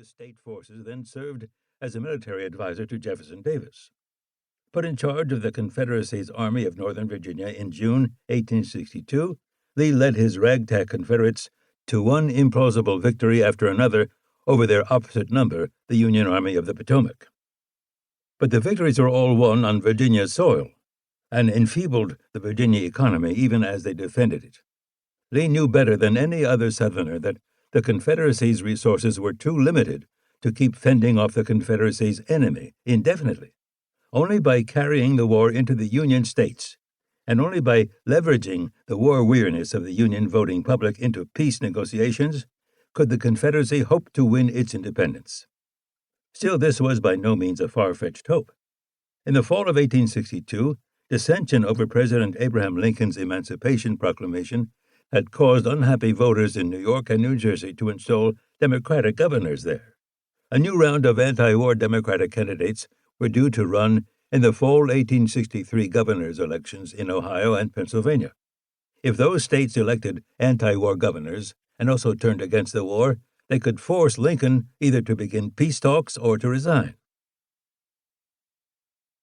Virginia's state forces then served as a military advisor to Jefferson Davis. Put in charge of the Confederacy's Army of Northern Virginia in June 1862, Lee led his ragtag Confederates to one implausible victory after another over their opposite number, the Union Army of the Potomac. But the victories were all won on Virginia's soil, and enfeebled the Virginia economy even as they defended it. Lee knew better than any other Southerner that the Confederacy's resources were too limited to keep fending off the Confederacy's enemy indefinitely. Only by carrying the war into the Union states, and only by leveraging the war weariness of the Union voting public into peace negotiations, could the Confederacy hope to win its independence. Still, this was by no means a far-fetched hope. In the fall of 1862, dissension over President Abraham Lincoln's Emancipation Proclamation had caused unhappy voters in New York and New Jersey to install Democratic governors there. A new round of anti-war Democratic candidates were due to run in the fall 1863 governors' elections in Ohio and Pennsylvania. If those states elected anti-war governors and also turned against the war, they could force Lincoln either to begin peace talks or to resign.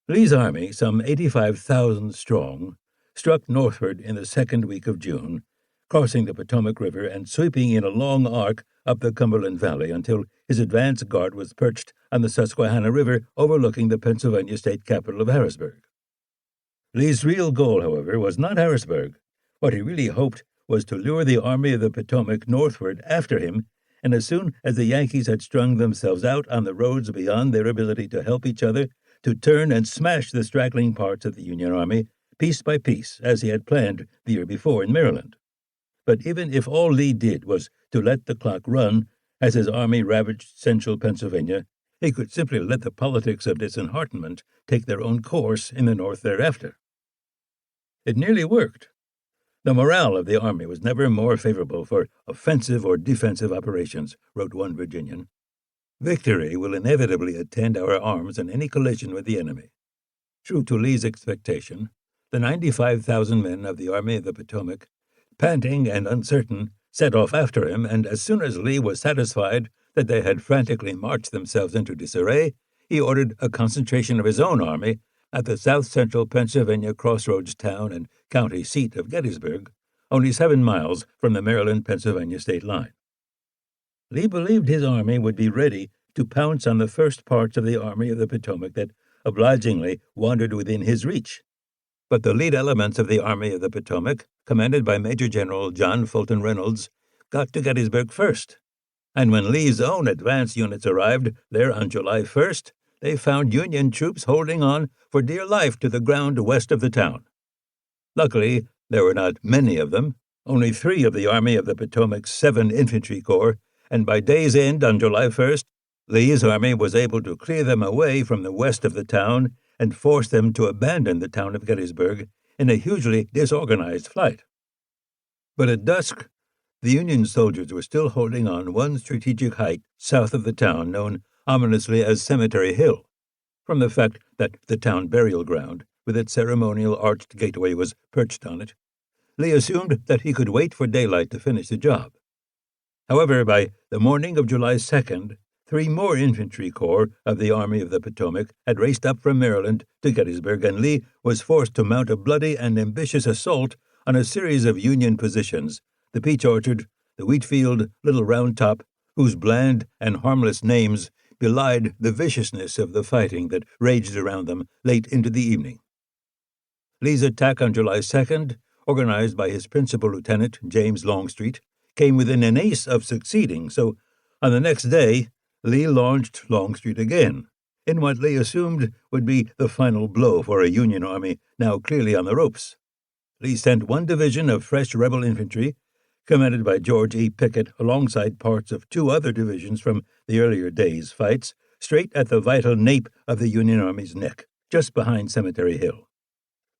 Lee's army, some 85,000 strong, struck northward in the second week of June, crossing the Potomac River and sweeping in a long arc up the Cumberland Valley until his advance guard was perched on the Susquehanna River overlooking the Pennsylvania state capital of Harrisburg. Lee's real goal, however, was not Harrisburg. What he really hoped was to lure the Army of the Potomac northward after him, and as soon as the Yankees had strung themselves out on the roads beyond their ability to help each other, to turn and smash the straggling parts of the Union Army, piece by piece, as he had planned the year before in Maryland. But even if all Lee did was to let the clock run as his army ravaged central Pennsylvania, he could simply let the politics of disheartenment take their own course in the North thereafter. It nearly worked. The morale of the army was never more favorable for offensive or defensive operations, wrote one Virginian. Victory will inevitably attend our arms in any collision with the enemy. True to Lee's expectation, the 95,000 men of the Army of the Potomac, panting and uncertain, set off after him, and as soon as Lee was satisfied that they had frantically marched themselves into disarray, he ordered a concentration of his own army at the south-central Pennsylvania crossroads town and county seat of Gettysburg, only 7 miles from the Maryland-Pennsylvania state line. Lee believed his army would be ready to pounce on the first parts of the Army of the Potomac that obligingly wandered within his reach. But the lead elements of the Army of the Potomac, commanded by Major General John Fulton Reynolds, got to Gettysburg first. And when Lee's own advance units arrived there on July 1st, they found Union troops holding on for dear life to the ground west of the town. Luckily, there were not many of them, only 3 of the Army of the Potomac's 7 infantry corps, and by day's end on July 1st, Lee's army was able to clear them away from the west of the town and force them to abandon the town of Gettysburg in a hugely disorganized flight. But at dusk, the Union soldiers were still holding on one strategic height south of the town known ominously as Cemetery Hill, from the fact that the town burial ground, with its ceremonial arched gateway, was perched on it. Lee assumed that he could wait for daylight to finish the job. However, by the morning of July 2nd, 3 more infantry corps of the Army of the Potomac had raced up from Maryland to Gettysburg, and Lee was forced to mount a bloody and ambitious assault on a series of Union positions, the Peach Orchard, the Wheatfield, Little Round Top, whose bland and harmless names belied the viciousness of the fighting that raged around them late into the evening. Lee's attack on July 2nd, organized by his principal lieutenant, James Longstreet, came within an ace of succeeding, so on the next day, Lee launched Longstreet again, in what Lee assumed would be the final blow for a Union army now clearly on the ropes. Lee sent 1 division of fresh rebel infantry, commanded by George E. Pickett, alongside parts of 2 other divisions from the earlier days' fights, straight at the vital nape of the Union Army's neck, just behind Cemetery Hill.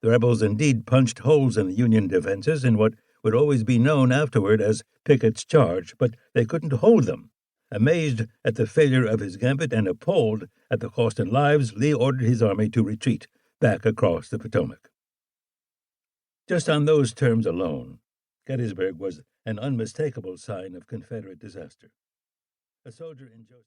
The rebels indeed punched holes in the Union defenses in what would always be known afterward as Pickett's Charge, but they couldn't hold them. Amazed at the failure of his gambit and appalled at the cost in lives, Lee ordered his army to retreat back across the Potomac. Just on those terms alone, Gettysburg was an unmistakable sign of Confederate disaster. A soldier in Joseph